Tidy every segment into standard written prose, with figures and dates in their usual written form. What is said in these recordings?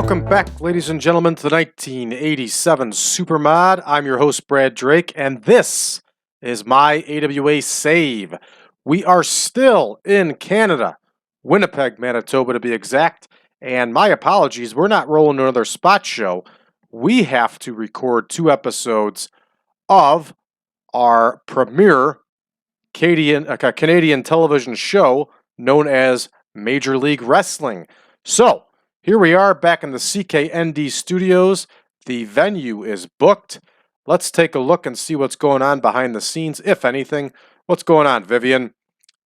Welcome back, ladies and gentlemen, to the 1987 Supermod. I'm your host, Brad Drake, and this is my AWA save. We are still in Canada, Winnipeg, Manitoba to be exact, and my apologies, we're not rolling another spot show. We have to record 2 episodes of our premiere Canadian television show known as Major League Wrestling. So, here we are back in the CKND studios. The venue is booked. Let's take a look and see what's going on behind the scenes, if anything. What's going on, Vivian?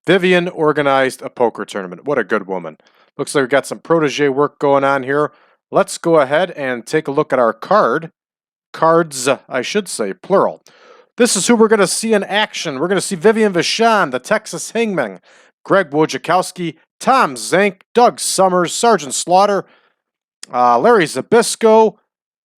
Vivian organized a poker tournament. What a good woman. Looks like we got some protege work going on here. Let's go ahead and take a look at our cards, I should say, plural. This is who we're going to see in action. We're going to see Vivian Vachon, the Texas Hangmen, Greg Wojciechowski, Tom Zenk, Doug Summers, Sergeant Slaughter, Larry Zbyszko,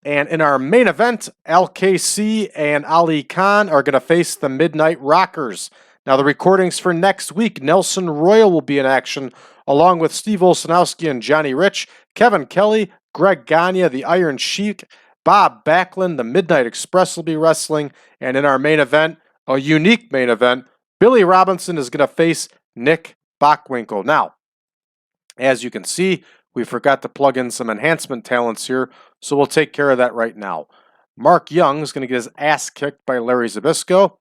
and in our main event, LKC and Ali Khan are going to face the Midnight Rockers. Now, the recordings for next week, Nelson Royal will be in action, along with Steve Olsanowski and Johnny Rich, Kevin Kelly, Greg Gagne, the Iron Sheik, Bob Backlund, the Midnight Express will be wrestling, and in our main event, a unique main event, Billy Robinson is going to face Nick Bockwinkel. Now, as you can see, we forgot to plug in some enhancement talents here, so we'll take care of that right now. Mark Young is going to get his ass kicked by Larry Zbyszko.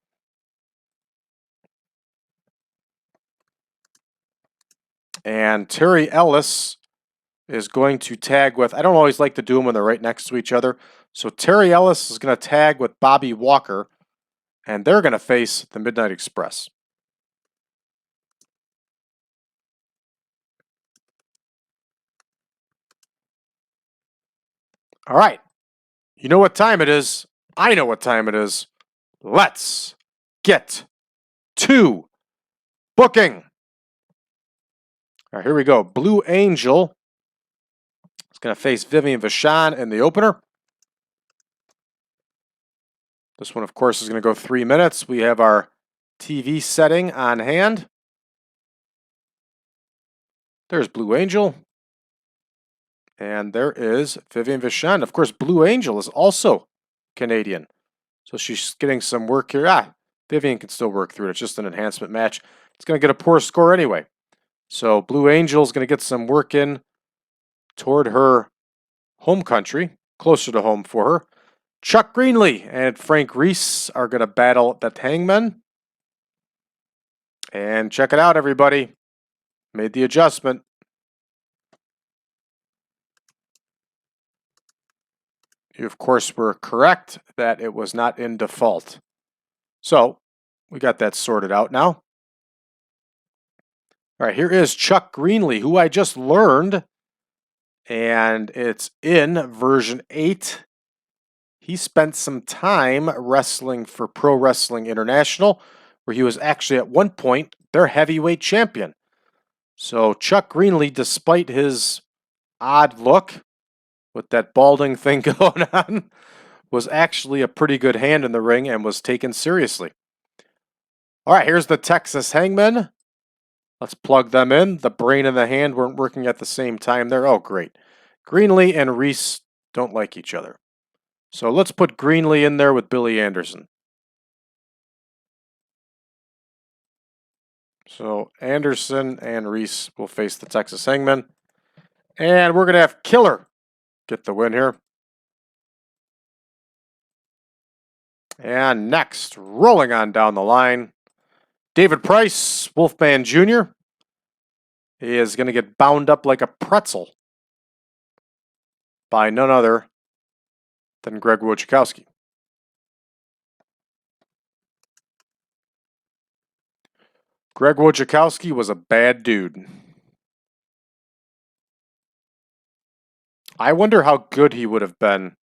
And Terry Ellis is going to tag with, I don't always like to do them when they're right next to each other, so Terry Ellis is going to tag with Bobby Walker, and they're going to face the Midnight Express. All right. You know what time it is. I know what time it is. Let's get to booking. All right, here we go. Blue Angel is going to face Vivian Vachon in the opener. This one, of course, is going to go 3 minutes. We have our TV setting on hand. There's Blue Angel. And there is Vivian Vachon. Of course, Blue Angel is also Canadian. So she's getting some work here. Vivian can still work through it. It's just an enhancement match. It's going to get a poor score anyway. So Blue Angel is going to get some work in toward her home country, closer to home for her. Chuck Greenlee and Frank Reese are going to battle the Hangmen. And check it out, everybody. Made the adjustment. You, of course, were correct that it was not in default. So, we got that sorted out now. All right, here is Chuck Greenlee, who I just learned, and it's in version 8. He spent some time wrestling for Pro Wrestling International, where he was actually at one point their heavyweight champion. So Chuck Greenlee, despite his odd look with that balding thing going on, was actually a pretty good hand in the ring and was taken seriously. All right, here's the Texas Hangmen. Let's plug them in. The brain and the hand weren't working at the same time there. Oh, great. Greenlee and Reese don't like each other. So let's put Greenlee in there with Billy Anderson. So Anderson and Reese will face the Texas Hangmen. And we're going to have Killer get the win here. And next, rolling on down the line, David Price, Wolfman Jr. He is going to get bound up like a pretzel by none other than Greg Wojciechowski. Greg Wojciechowski was a bad dude. I wonder how good he would have been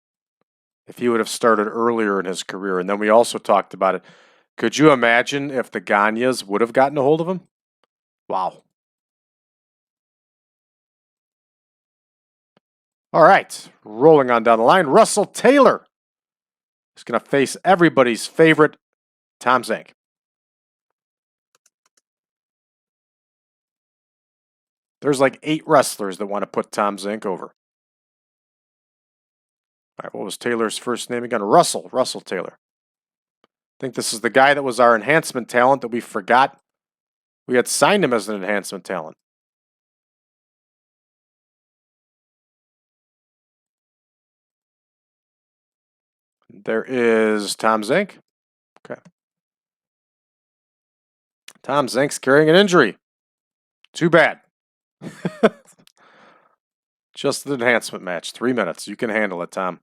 if he would have started earlier in his career. And then we also talked about it. Could you imagine if the Gagnes would have gotten a hold of him? Wow. All right, rolling on down the line, Russell Taylor is going to face everybody's favorite Tom Zenk. There's like 8 wrestlers that want to put Tom Zenk over. All right, what was Taylor's first name again? Russell Taylor. I think this is the guy that was our enhancement talent that we forgot. We had signed him as an enhancement talent. There is Tom Zenk. Okay. Tom Zenk's carrying an injury. Too bad. Just an enhancement match. 3 minutes. You can handle it, Tom.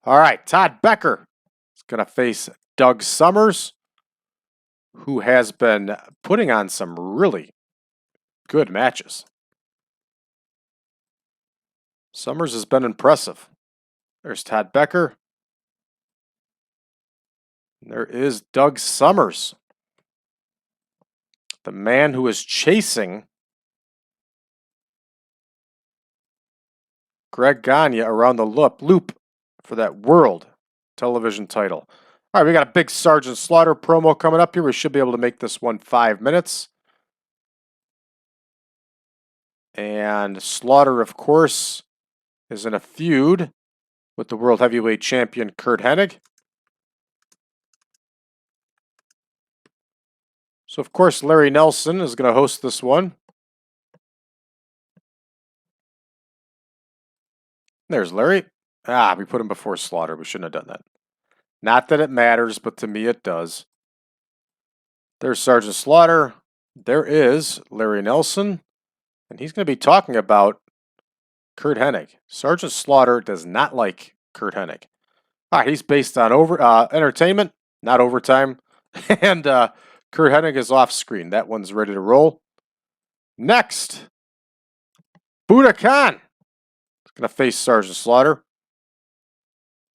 All right. Todd Becker is going to face Doug Summers, who has been putting on some really good matches. Summers has been impressive. There's Todd Becker. There is Doug Summers, the man who is chasing Greg Gagne around the loop for that world television title. All right, we got a big Sergeant Slaughter promo coming up here. We should be able to make this one 5 minutes. And Slaughter, of course, is in a feud with the World Heavyweight Champion Curt Hennig. So, of course, Larry Nelson is going to host this one. There's Larry. We put him before Slaughter. We shouldn't have done that. Not that it matters, but to me it does. There's Sergeant Slaughter. There is Larry Nelson. And he's going to be talking about Curt Hennig. Sergeant Slaughter does not like Curt Hennig. All right, he's based on entertainment, not overtime. And Curt Hennig is off screen. That one's ready to roll. Next, Buddha Khan is going to face Sergeant Slaughter,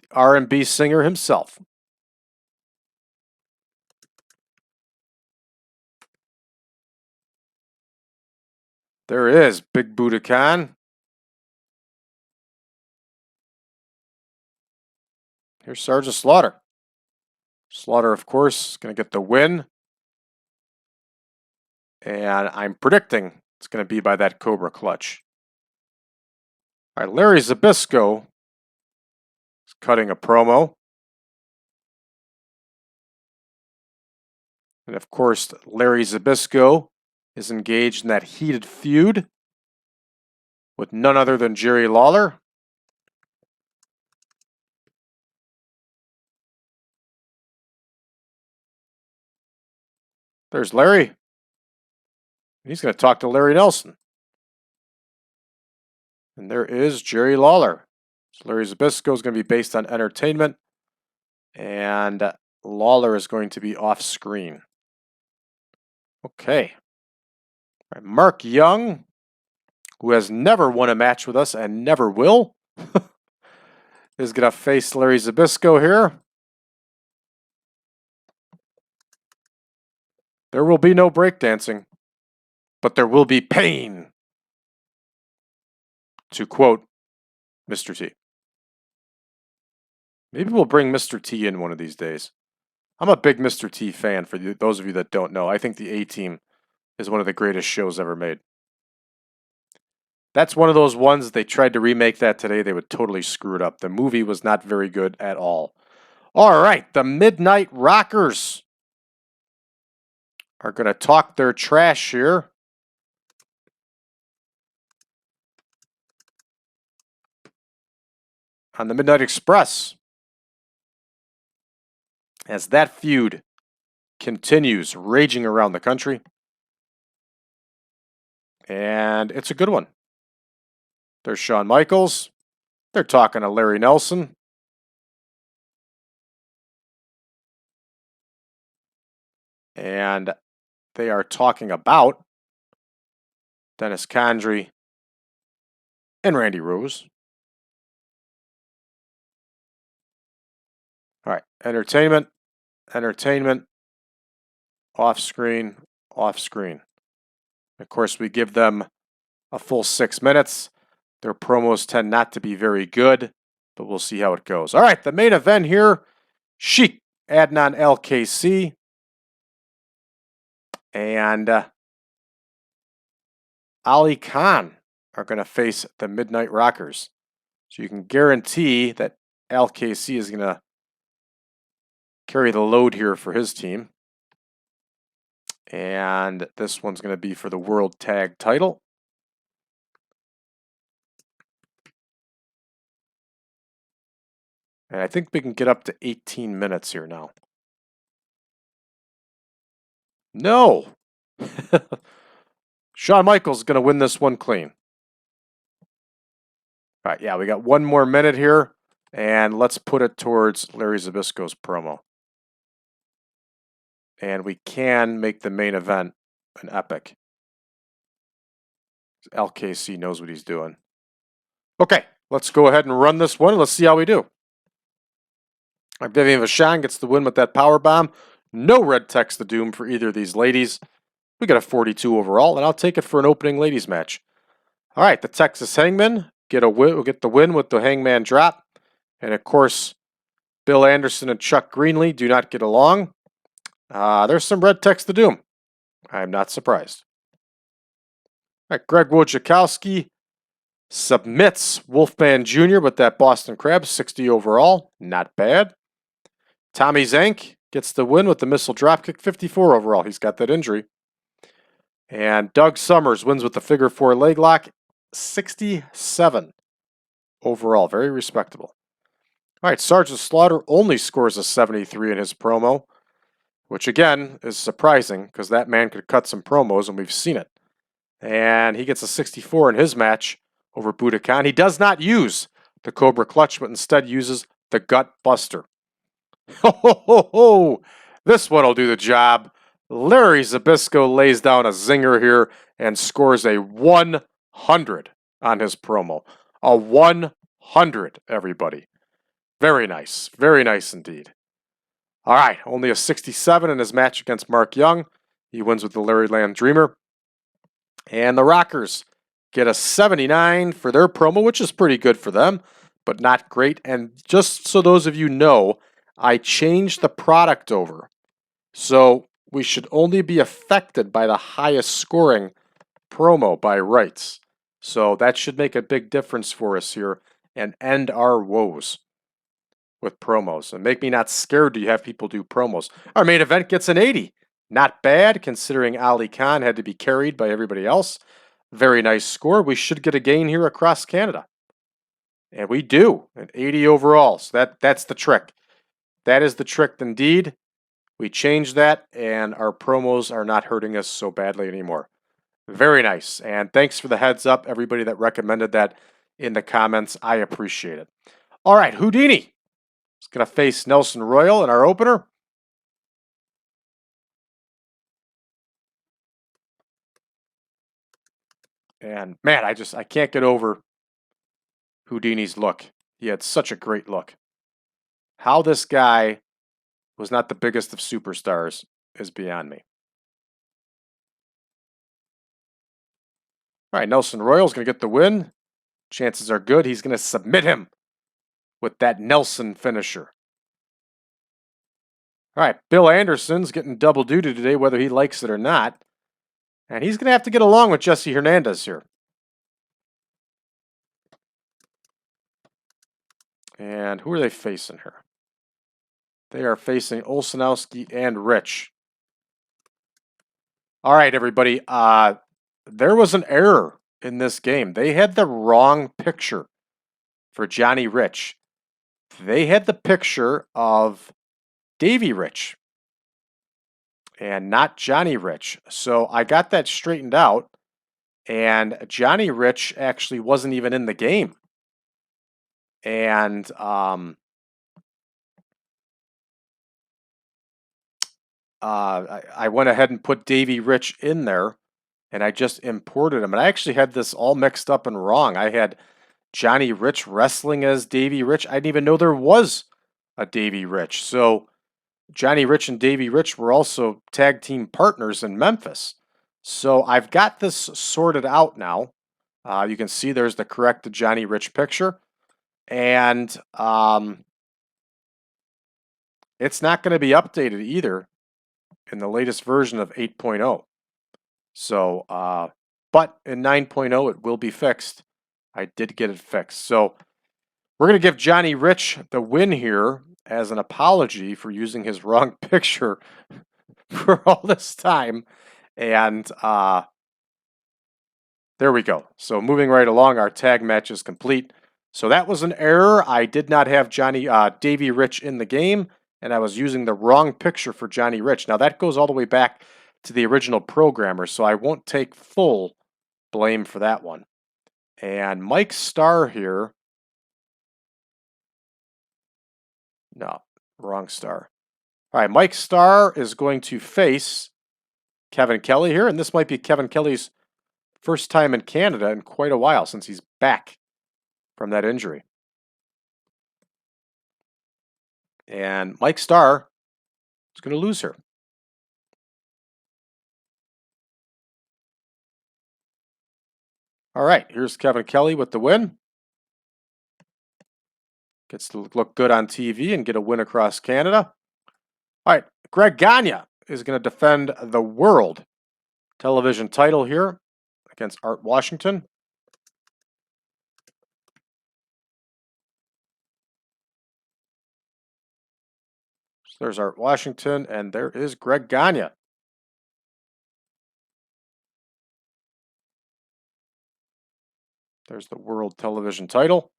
the R&B singer himself. There is Big Buddha Khan. Here's Sergeant Slaughter. Slaughter, of course, is going to get the win. And I'm predicting it's going to be by that Cobra clutch. All right, Larry Zbyszko is cutting a promo. And of course, Larry Zbyszko is engaged in that heated feud with none other than Jerry Lawler. There's Larry. He's going to talk to Larry Nelson. And there is Jerry Lawler. So Larry Zbyszko is going to be based on entertainment. And Lawler is going to be off screen. Okay. All right, Mark Young, who has never won a match with us and never will, is going to face Larry Zbyszko here. There will be no breakdancing, but there will be pain, to quote Mr. T. Maybe we'll bring Mr. T in one of these days. I'm a big Mr. T fan, for those of you that don't know. I think the A-Team is one of the greatest shows ever made. That's one of those ones, they tried to remake that today, they would totally screw it up. The movie was not very good at all. All right, the Midnight Rockers are going to talk their trash here. On the Midnight Express, as that feud continues raging around the country. And it's a good one. There's Shawn Michaels. They're talking to Larry Nelson. And they are talking about Dennis Condrey and Randy Rose. All right, entertainment, off screen. Of course, we give them a full 6 minutes. Their promos tend not to be very good, but we'll see how it goes. All right, the main event here, Sheik, Adnan LKC, and Ali Khan are going to face the Midnight Rockers. So you can guarantee that LKC is going to carry the load here for his team. And this one's going to be for the World Tag title. And I think we can get up to 18 minutes here now. No! Shawn Michaels is going to win this one clean. All right, yeah, we got one more minute here. And let's put it towards Larry Zbyszko's promo. And we can make the main event an epic. LKC knows what he's doing. Okay, let's go ahead and run this one. Let's see how we do. Vivian Vachon gets the win with that power bomb. No red text to doom for either of these ladies. We got a 42 overall, and I'll take it for an opening ladies match. All right, the Texas Hangmen get the win with the Hangman drop. And of course, Bill Anderson and Chuck Greenlee do not get along. There's some red text to doom. I'm not surprised. All right, Greg Wojciechowski submits Wolfman Jr. with that Boston Crab, 60 overall. Not bad. Tommy Zenk gets the win with the missile dropkick, 54 overall. He's got that injury. And Doug Summers wins with the figure four leg lock, 67 overall. Very respectable. All right, Sergeant Slaughter only scores a 73 in his promo, which again is surprising because that man could cut some promos and we've seen it. And he gets a 64 in his match over Budokan. He does not use the Cobra Clutch, but instead uses the Gut Buster. Ho, ho, ho, ho. This one will do the job. Larry Zbyszko lays down a zinger here and scores a 100 on his promo. A 100, everybody. Very nice. Very nice indeed. All right, only a 67 in his match against Mark Young. He wins with the Larry Land Dreamer. And the Rockers get a 79 for their promo, which is pretty good for them, but not great. And just so those of you know, I changed the product over. So we should only be affected by the highest scoring promo by rights. So that should make a big difference for us here and end our woes with promos. And make me not scared to have people do promos. Our main event gets an 80. Not bad, considering Ali Khan had to be carried by everybody else. Very nice score. We should get a gain here across Canada. And we do, an 80 overall. So that's the trick. That is the trick indeed. We changed that, and our promos are not hurting us so badly anymore. Very nice. And thanks for the heads up, everybody that recommended that in the comments. I appreciate it. All right, Houdini is going to face Nelson Royal in our opener. And man, I can't get over Houdini's look. He had such a great look. How this guy was not the biggest of superstars is beyond me. All right, Nelson Royal's going to get the win. Chances are good he's going to submit him with that Nelson finisher. All right, Bill Anderson's getting double duty today, whether he likes it or not. And he's going to have to get along with Jesse Hernandez here. And who are they facing here? They are facing Olsenowski and Rich. All right, everybody. There was an error in this game. They had the wrong picture for Johnny Rich. They had the picture of Davey Rich and not Johnny Rich. So I got that straightened out, and Johnny Rich actually wasn't even in the game. And I went ahead and put Davey Rich in there, and I just imported him. And I actually had this all mixed up and wrong. I had Johnny Rich wrestling as Davey Rich. I didn't even know there was a Davey Rich. So Johnny Rich and Davey Rich were also tag team partners in Memphis. So I've got this sorted out now. You can see there's the corrected Johnny Rich picture. And it's not going to be updated either in the latest version of 8.0. So, but in 9.0 it will be fixed. I did get it fixed. So We're going to give Johnny Rich the win here as an apology for using his wrong picture for all this time. And there we go. So moving right along, our tag match is complete. So that was an error. I did not have Davey Rich in the game, and I was using the wrong picture for Johnny Rich. Now that goes all the way back to the original programmer, so I won't take full blame for that one. And Mike Starr here. No, wrong Star. All right, Mike Starr is going to face Kevin Kelly here, and this might be Kevin Kelly's first time in Canada in quite a while since he's back from that injury. And Mike Starr is going to lose her. All right, here's Kevin Kelly with the win. Gets to look good on TV and get a win across Canada. All right, Greg Gagne is going to defend the world television title here against Art Washington. So there's Art Washington, and there is Greg Gagne. There's the world television title.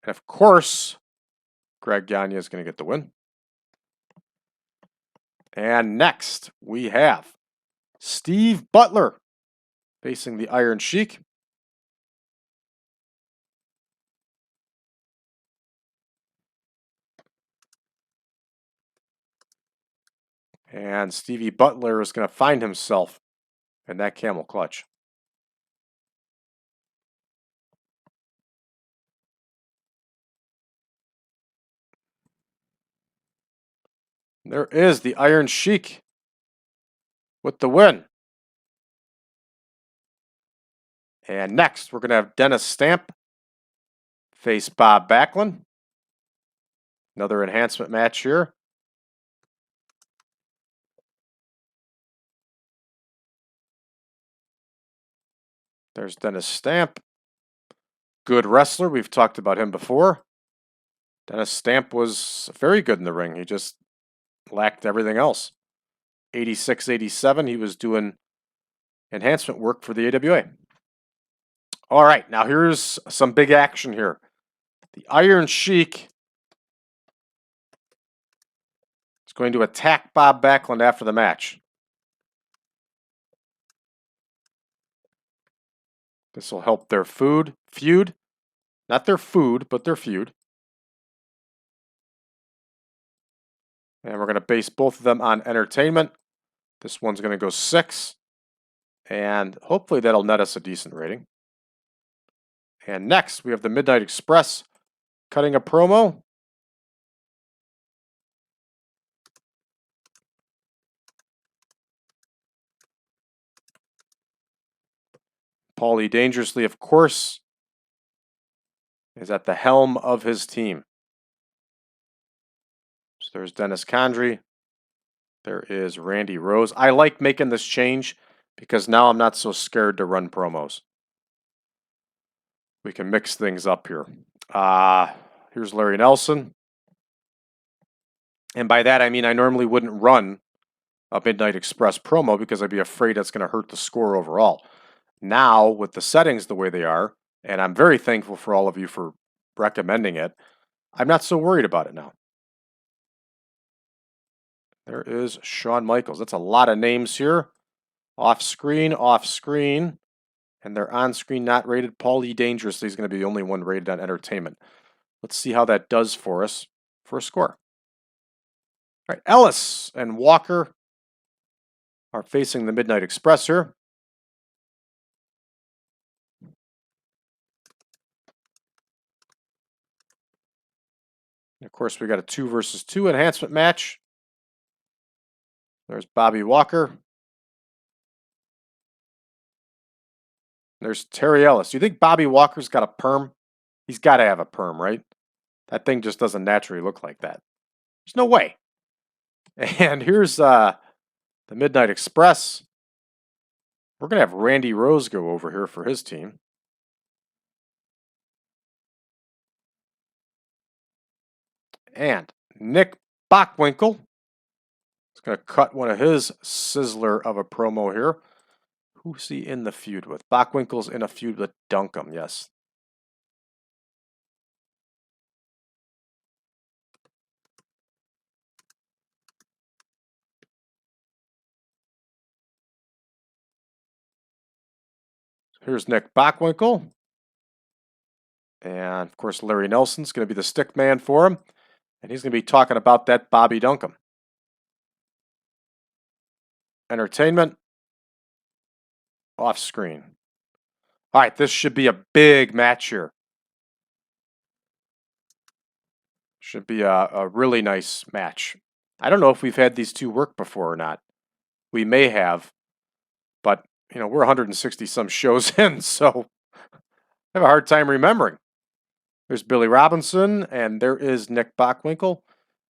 And of course, Greg Gagne is going to get the win. And next, we have Steve Butler facing the Iron Sheik. And Stevie Butler is going to find himself in that camel clutch. There is the Iron Sheik with the win. And next, we're going to have Dennis Stamp face Bob Backlund. Another enhancement match here. There's Dennis Stamp. Good wrestler. We've talked about him before. Dennis Stamp was very good in the ring. He just lacked everything else. 86, 87, he was doing enhancement work for the AWA. All right, now here's some big action here. The Iron Sheik is going to attack Bob Backlund after the match. This will help their feud. Not their food, but their feud. And we're going to base both of them on entertainment. This one's going to go 6. And hopefully that'll net us a decent rating. And next, we have the Midnight Express cutting a promo. Paulie Dangerously, of course, is at the helm of his team. So there's Dennis Condrey. There is Randy Rose. I like making this change because now I'm not so scared to run promos. We can mix things up here. Here's Larry Nelson. And by that, I mean I normally wouldn't run a Midnight Express promo because I'd be afraid that's going to hurt the score overall. Now, with the settings the way they are, and I'm very thankful for all of you for recommending it, I'm not so worried about it now. There is Shawn Michaels. That's a lot of names here. Off screen. And they're on screen, not rated. Paulie Dangerously is going to be the only one rated on entertainment. Let's see how that does for us for a score. All right, Ellis and Walker are facing the Midnight Express here. And of course, we got a 2 versus 2 enhancement match. There's Bobby Walker. There's Terry Ellis. Do you think Bobby Walker's got a perm? He's got to have a perm, right? That thing just doesn't naturally look like that. There's no way. And here's the Midnight Express. We're going to have Randy Rose go over here for his team. And Nick Bockwinkel is going to cut one of his sizzler of a promo here. Who's he in the feud with? Bockwinkel's in a feud with Duncombe, yes. Here's Nick Bockwinkel. And, of course, Larry Nelson's going to be the stick man for him. And he's going to be talking about that Bobby Duncombe. Entertainment. Off screen. All right, this should be a big match here. Should be a really nice match. I don't know if we've had these two work before or not. We may have. But, you know, we're 160 some shows in, so I have a hard time remembering. There's Billy Robinson, and there is Nick Bockwinkel.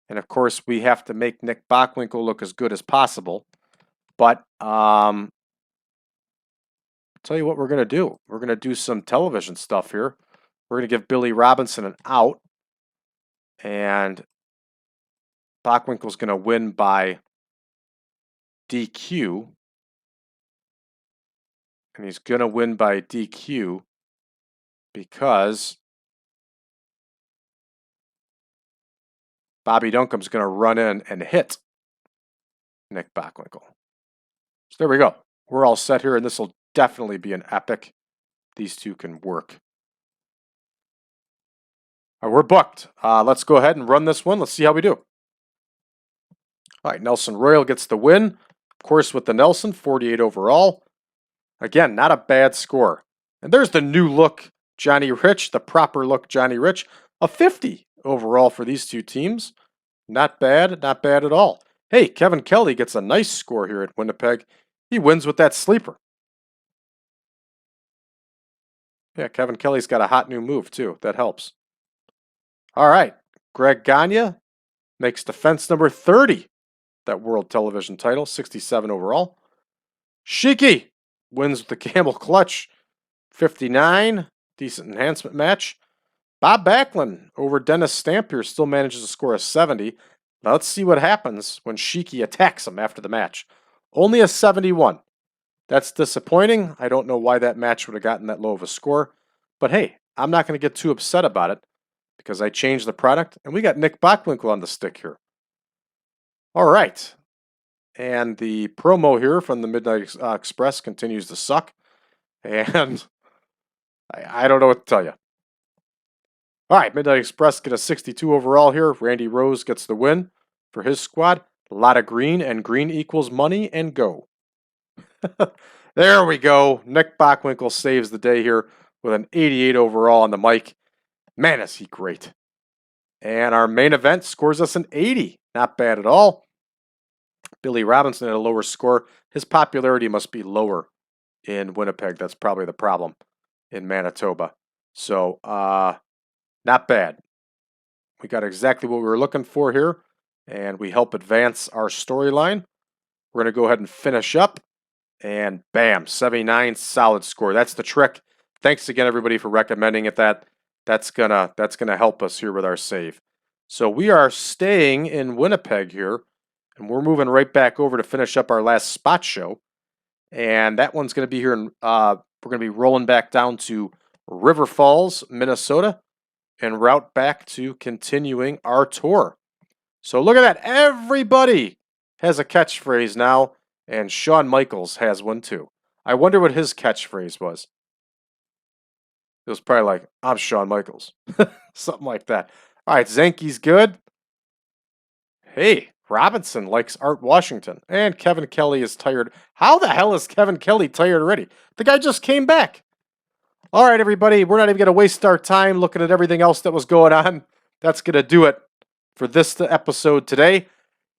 And, of course, we have to make Nick Bockwinkel look as good as possible. But, I'll tell you what we're going to do. We're going to do some television stuff here. We're going to give Billy Robinson an out. And Bockwinkel's going to win by DQ. And he's going to win by DQ because Bobby Duncombe's going to run in and hit Nick Bockwinkel. So there we go. We're all set here, and this will definitely be an epic. These two can work. All right, we're booked. Let's go ahead and run this one. Let's see how we do. All right, Nelson Royal gets the win. Of course, with the Nelson, 48 overall. Again, not a bad score. And there's the new look Johnny Rich, the proper look Johnny Rich. A 50 overall for these two teams. Not bad at all. Hey, Kevin Kelly gets a nice score here at Winnipeg. He wins with that sleeper. Yeah, Kevin Kelly's got a hot new move too. That helps. All right, Greg Gagne makes defense number 30. That world television title, 67 overall. Sheik wins with the Camel Clutch, 59. Decent enhancement match. Bob Backlund over Dennis Stampier still manages to score a 70. Now let's see what happens when Sheik attacks him after the match. Only a 71. That's disappointing. I don't know why that match would have gotten that low of a score. But hey, I'm not going to get too upset about it because I changed the product. And we got Nick Bockwinkel on the stick here. All right. And the promo here from the Midnight Express continues to suck. And I don't know what to tell you. All right, Midnight Express get a 62 overall here. Randy Rose gets the win for his squad. A lot of green, and green equals money, and go. There we go. Nick Bockwinkel saves the day here with an 88 overall on the mic. Man, is he great. And our main event scores us an 80. Not bad at all. Billy Robinson had a lower score. His popularity must be lower in Winnipeg. That's probably the problem in Manitoba. So, not bad. We got exactly what we were looking for here, and we help advance our storyline. We're going to go ahead and finish up, and bam, 79, solid score. That's the trick. Thanks again, everybody, for recommending it. That's gonna help us here with our save. So we are staying in Winnipeg here, and we're moving right back over to finish up our last spot show. And that one's going to be here, we're going to be rolling back down to River Falls, Minnesota, en route back to continuing our tour. So look at that. Everybody has a catchphrase now, and Shawn Michaels has one too. I wonder what his catchphrase was. It was probably like, I'm Shawn Michaels. Something like that. All right, Zenke's good. Hey, Robinson likes Art Washington. And Kevin Kelly is tired. How the hell is Kevin Kelly tired already? The guy just came back. All right, everybody, we're not even going to waste our time looking at everything else that was going on. That's going to do it for this episode today.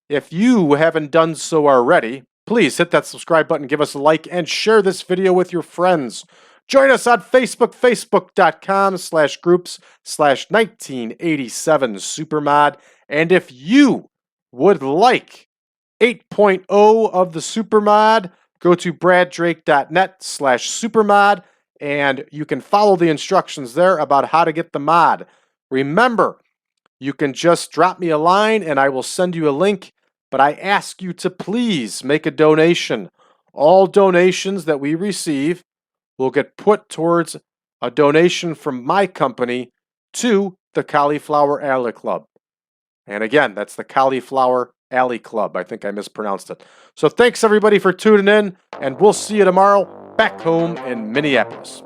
If you haven't done so already, please hit that subscribe button, give us a like, and share this video with your friends. Join us on Facebook, facebook.com/groups/1987supermod. And if you would like 8.0 of the Supermod, go to braddrake.net/supermod, and you can follow the instructions there about how to get the mod. Remember, you can just drop me a line and I will send you a link. But I ask you to please make a donation. All donations that we receive will get put towards a donation from my company to the Cauliflower Alley Club. And again, that's the Cauliflower Alley Club. I think I mispronounced it. So thanks everybody for tuning in, and we'll see you tomorrow back home in Minneapolis.